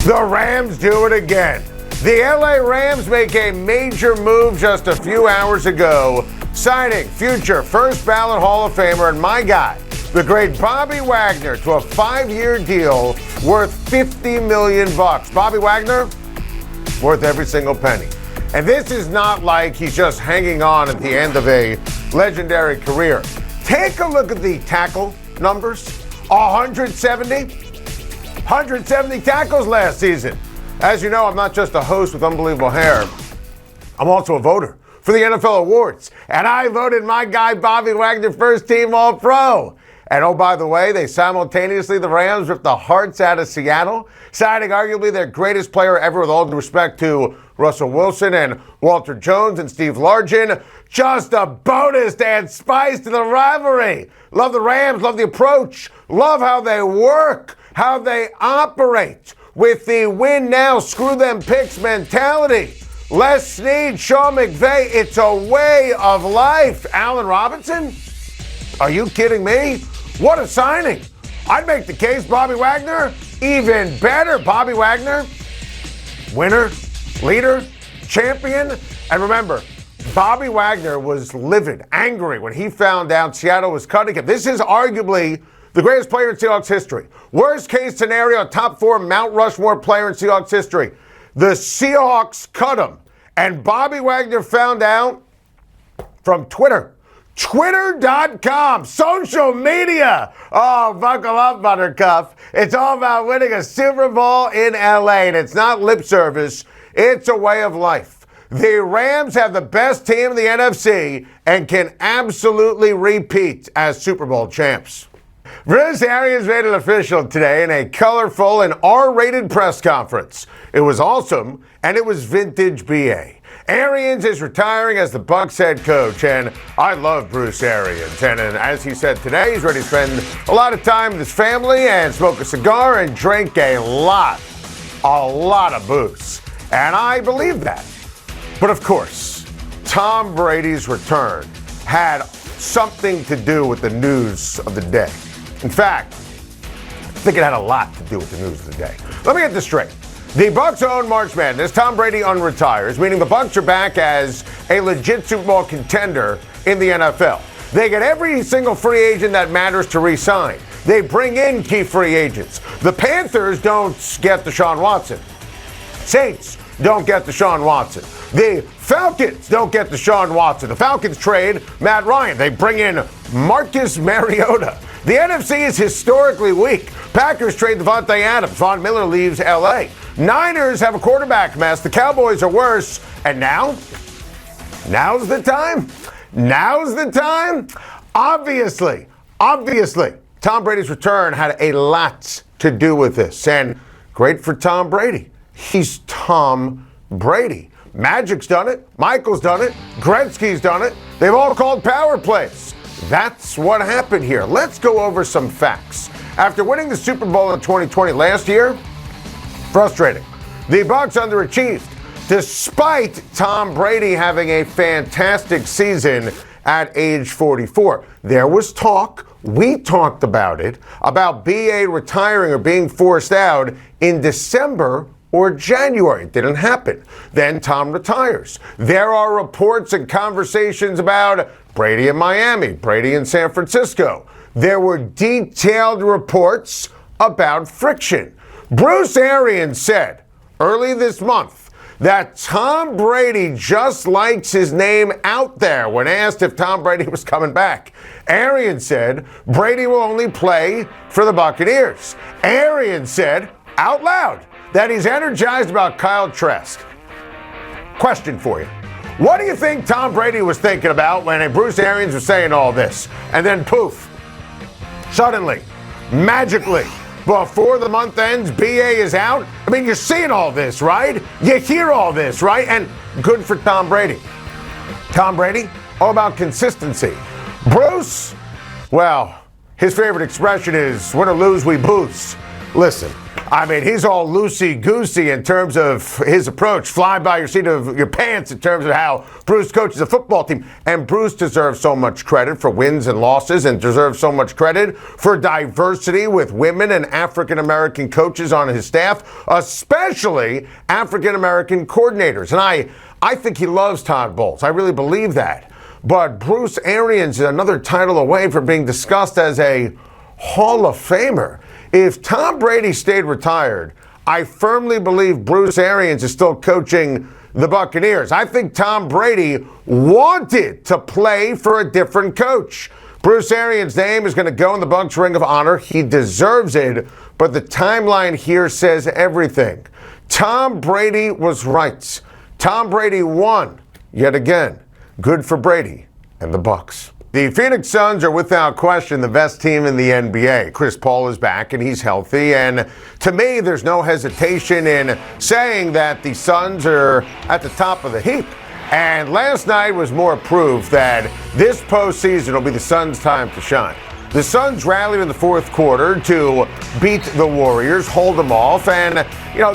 The Rams do it again. The LA Rams make a major move just a few hours ago, signing future first ballot Hall of Famer and my guy, the great Bobby Wagner, to a 5-year deal worth $50 million. Bobby Wagner, worth every single penny. And this is not like he's just hanging on at the end of a legendary career. Take a look at the tackle numbers. 170 tackles last season. As you know, I'm not just a host with unbelievable hair. I'm also a voter for the NFL awards. And I voted my guy Bobby Wagner first team All-Pro. And oh, by the way, the Rams ripped the hearts out of Seattle, signing arguably their greatest player ever, with all due respect to Russell Wilson and Walter Jones and Steve Largent. Just a bonus to add spice to the rivalry. Love the Rams, love the approach, love how they work, how they operate with the win now, screw them picks mentality. Les Snead, Sean McVay, it's a way of life. Allen Robinson? Are you kidding me? What a signing. I'd make the case Bobby Wagner, even better. Bobby Wagner, winner, leader, champion. And remember, Bobby Wagner was livid, angry when he found out Seattle was cutting him. This is arguably the greatest player in Seahawks history. Worst case scenario, top 4 Mount Rushmore player in Seahawks history. The Seahawks cut him. And Bobby Wagner found out from Twitter. Twitter.com, social media. Oh, buckle up, Buttercup. It's all about winning a Super Bowl in LA. And it's not lip service. It's a way of life. The Rams have the best team in the NFC and can absolutely repeat as Super Bowl champs. Bruce Arians made it official today in a colorful and R-rated press conference. It was awesome, and it was vintage BA. Arians is retiring as the Bucs head coach, and I love Bruce Arians. And as he said today, he's ready to spend a lot of time with his family and smoke a cigar and drink a lot of booze. And I believe that. But of course, Tom Brady's return had something to do with the news of the day. In fact, I think it had a lot to do with the news of the day. Let me get this straight. The Bucs own March Madness. Tom Brady unretires, meaning the Bucs are back as a legit Super Bowl contender in the NFL. They get every single free agent that matters to re-sign. They bring in key free agents. The Panthers don't get Deshaun Watson. Saints don't get Deshaun Watson. The Falcons don't get Deshaun Watson. The Falcons trade Matt Ryan. They bring in Marcus Mariota. The NFC is historically weak. Packers trade Devontae Adams. Von Miller leaves L.A. Niners have a quarterback mess. The Cowboys are worse. And now's the time. Now's the time. Obviously, Tom Brady's return had a lot to do with this. And great for Tom Brady. He's Tom Brady. Magic's done it. Michael's done it. Gretzky's done it. They've all called power plays. That's what happened here. Let's go over some facts. After winning the Super Bowl in 2020 last year, frustrating. The Bucs underachieved, despite Tom Brady having a fantastic season at age 44. There was talk, we talked about it, about BA retiring or being forced out in December or January. It didn't happen. Then Tom retires. There are reports and conversations about Brady in Miami, Brady in San Francisco. There were detailed reports about friction. Bruce Arians said early this month that Tom Brady just likes his name out there when asked if Tom Brady was coming back. Arians said Brady will only play for the Buccaneers. Arians said out loud that he's energized about Kyle Trask. Question for you. What do you think Tom Brady was thinking about when Bruce Arians was saying all this? And then poof, suddenly, magically, before the month ends, BA is out. I mean, you're seeing all this, right? You hear all this, right? And good for Tom Brady. Tom Brady, all about consistency. Bruce, well, his favorite expression is win or lose, we boost. Listen, I mean, he's all loosey-goosey in terms of his approach. Fly by your seat of your pants in terms of how Bruce coaches a football team. And Bruce deserves so much credit for wins and losses and deserves so much credit for diversity with women and African-American coaches on his staff, especially African-American coordinators. And I think he loves Todd Bowles. I really believe that. But Bruce Arians is another title away from being discussed as a Hall of Famer. If Tom Brady stayed retired, I firmly believe Bruce Arians is still coaching the Buccaneers. I think Tom Brady wanted to play for a different coach. Bruce Arians' name is going to go in the Bucs Ring of Honor. He deserves it, but the timeline here says everything. Tom Brady was right. Tom Brady won yet again. Good for Brady and the Bucs. The Phoenix Suns are without question the best team in the NBA. Chris Paul is back and he's healthy. And to me, there's no hesitation in saying that the Suns are at the top of the heap. And last night was more proof that this postseason will be the Suns' time to shine. The Suns rallied in the fourth quarter to beat the Warriors, hold them off. And,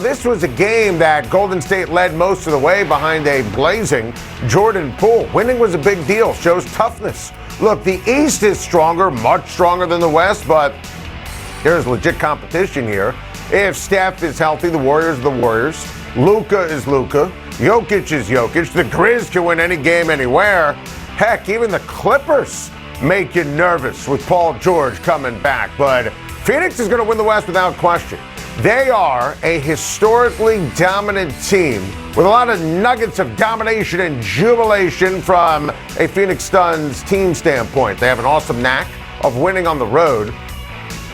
this was a game that Golden State led most of the way behind a blazing Jordan Poole. Winning was a big deal, shows toughness. Look, the East is stronger, much stronger than the West, but there's legit competition here. If Steph is healthy, the Warriors are the Warriors. Luka is Luka. Jokic is Jokic. The Grizz can win any game anywhere. Heck, even the Clippers make you nervous with Paul George coming back. But Phoenix is going to win the West without question. They are a historically dominant team with a lot of nuggets of domination and jubilation from a Phoenix Suns team standpoint. They have an awesome knack of winning on the road.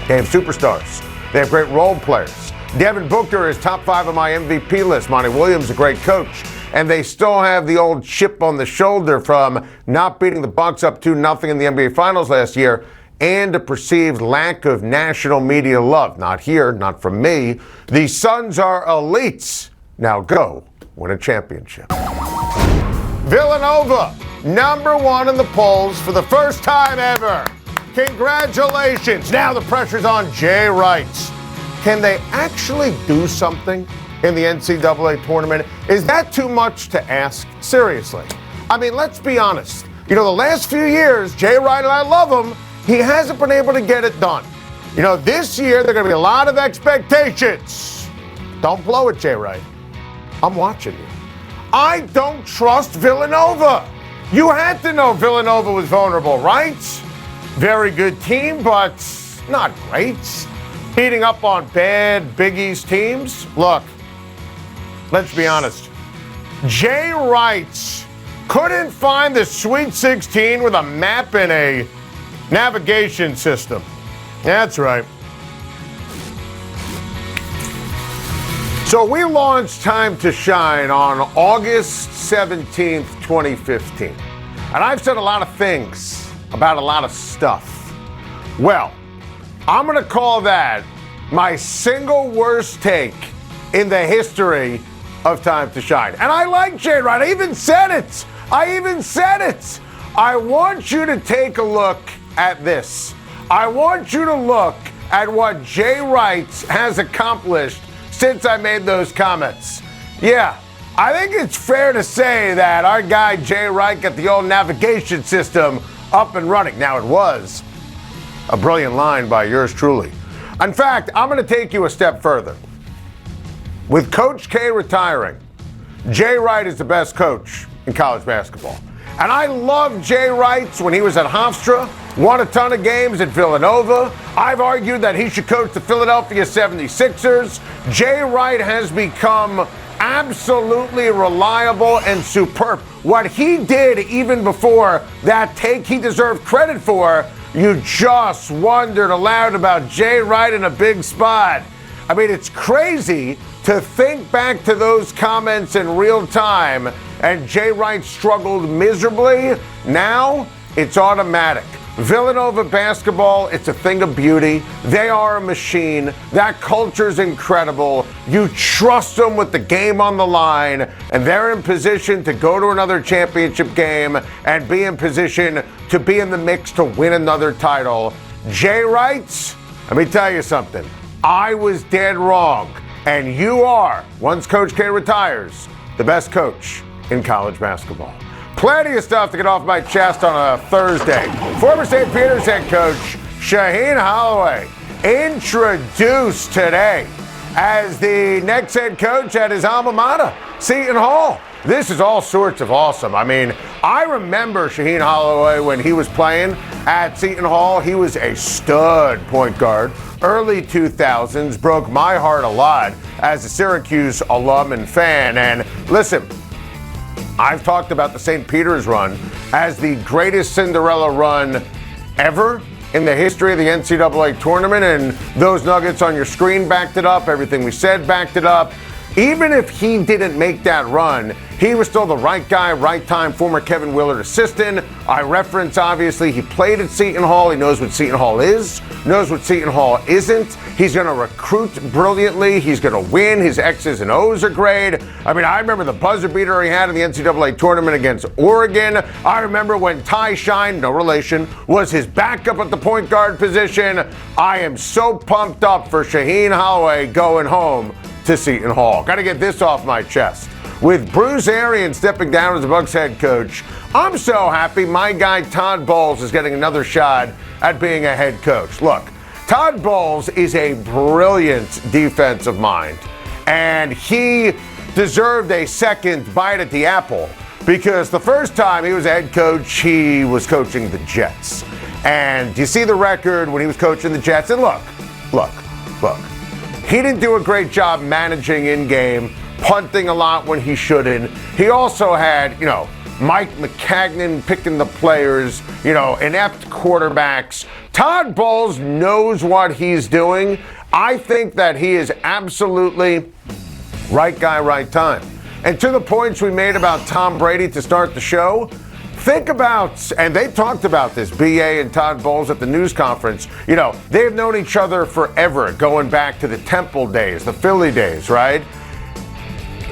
They have superstars. They have great role players. Devin Booker is top 5 on my MVP list. Monty Williams, a great coach. And they still have the old chip on the shoulder from not beating the Bucs up 2-0 in the NBA Finals last year and a perceived lack of national media love. Not here, not from me. The Suns are elites. Now go win a championship. Villanova, #1 in the polls for the first time ever. Congratulations. Now the pressure's on Jay Wright. Can they actually do something in the NCAA tournament? Is that too much to ask? Seriously. I mean, let's be honest. The last few years, Jay Wright, and I love him, he hasn't been able to get it done. This year, there are going to be a lot of expectations. Don't blow it, Jay Wright. I'm watching you. I don't trust Villanova. You had to know Villanova was vulnerable, right? Very good team, but not great. Beating up on bad Big East teams. Look, let's be honest. Jay Wright couldn't find the Sweet 16 with a map and a navigation system. That's right. So we launched Time to Shine on August 17th, 2015. And I've said a lot of things about a lot of stuff. Well, I'm going to call that my single worst take in the history of Time to Shine. And I like Jay Wright. I even said it. I want you to take a look at this. I want you to look at what Jay Wright has accomplished since I made those comments. Yeah, I think it's fair to say that our guy Jay Wright got the old navigation system up and running. Now, it was a brilliant line by yours truly. In fact, I'm going to take you a step further. With Coach K retiring, Jay Wright is the best coach in college basketball. And I loved Jay Wright when he was at Hofstra, won a ton of games at Villanova. I've argued that he should coach the Philadelphia 76ers. Jay Wright has become absolutely reliable and superb. What he did even before that take he deserved credit for, you just wondered aloud about Jay Wright in a big spot. I mean, it's crazy to think back to those comments in real time, and Jay Wright struggled miserably. Now, it's automatic. Villanova basketball, it's a thing of beauty. They are a machine. That culture's incredible. You trust them with the game on the line, and they're in position to go to another championship game and be in position to be in the mix to win another title. Jay Wright, let me tell you something. I was dead wrong. And you are, once Coach K retires, the best coach in college basketball. Plenty of stuff to get off my chest on a Thursday. Former St. Peter's head coach Schein Holloway introduced today as the next head coach at his alma mater, Seton Hall. This is all sorts of awesome. I mean, I remember Schein Holloway when he was playing at Seton Hall. He was a stud point guard. Early 2000s, broke my heart a lot as a Syracuse alum and fan. And listen, I've talked about the St. Peter's run as the greatest Cinderella run ever in the history of the NCAA tournament, and those nuggets on your screen backed it up. Everything we said backed it up. Even if he didn't make that run, he was still the right guy, right time, former Kevin Willard assistant. I reference, obviously, he played at Seton Hall. He knows what Seton Hall is, knows what Seton Hall isn't. He's going to recruit brilliantly. He's going to win. His X's and O's are great. I mean, I remember the buzzer beater he had in the NCAA tournament against Oregon. I remember when Schein, no relation, was his backup at the point guard position. I am so pumped up for Schein Holloway going home to Seton Hall. Got to get this off my chest. With Bruce Arians stepping down as the Bucs head coach, I'm so happy my guy Todd Bowles is getting another shot at being a head coach. Look, Todd Bowles is a brilliant defensive mind, and he deserved a second bite at the apple because the first time he was a head coach, he was coaching the Jets. And you see the record when he was coaching the Jets, and look. He didn't do a great job managing in-game, punting a lot when he shouldn't. He also had, Mike McCagnon picking the players, inept quarterbacks. Todd Bowles knows what he's doing. I think that he is absolutely right guy, right time. And to the points we made about Tom Brady to start the show, think about, and they talked about this, BA and Todd Bowles at the news conference. They've known each other forever, going back to the Temple days, the Philly days, right?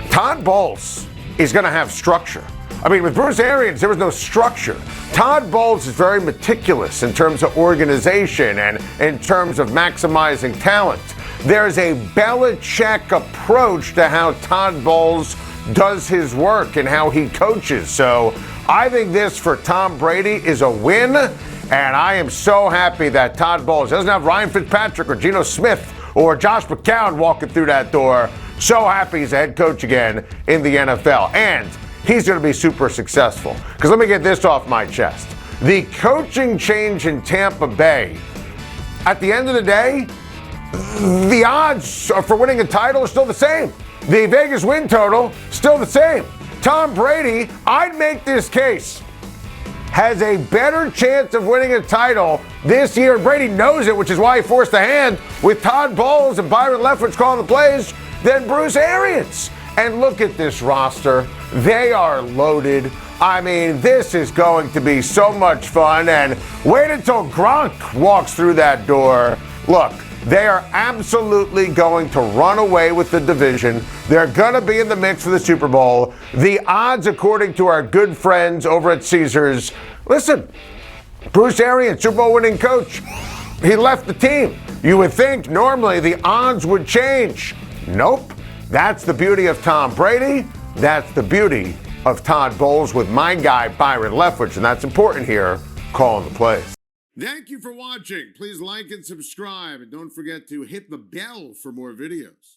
Todd Bowles is going to have structure. I mean, with Bruce Arians, there was no structure. Todd Bowles is very meticulous in terms of organization and in terms of maximizing talent. There's a Belichick approach to how Todd Bowles does his work and how he coaches. So I think this for Tom Brady is a win, and I am so happy that Todd Bowles doesn't have Ryan Fitzpatrick or Geno Smith or Josh McCown walking through that door. So happy he's a head coach again in the NFL, and he's going to be super successful. Because let me get this off my chest. The coaching change in Tampa Bay, at the end of the day, the odds for winning a title are still the same. The Vegas win total, still the same. Tom Brady, I'd make this case, has a better chance of winning a title this year. Brady knows it, which is why he forced the hand with Todd Bowles and Byron Leftwich calling the plays, than Bruce Arians. And look at this roster. They are loaded. I mean, this is going to be so much fun. And wait until Gronk walks through that door. Look, they are absolutely going to run away with the division. They're going to be in the mix for the Super Bowl. The odds, according to our good friends over at Caesars, listen, Bruce Arians, Super Bowl winning coach, he left the team. You would think normally the odds would change. Nope. That's the beauty of Tom Brady. That's the beauty of Todd Bowles with my guy Byron Leftwich, and that's important here, calling the plays. Thank you for watching. Please like and subscribe, and don't forget to hit the bell for more videos.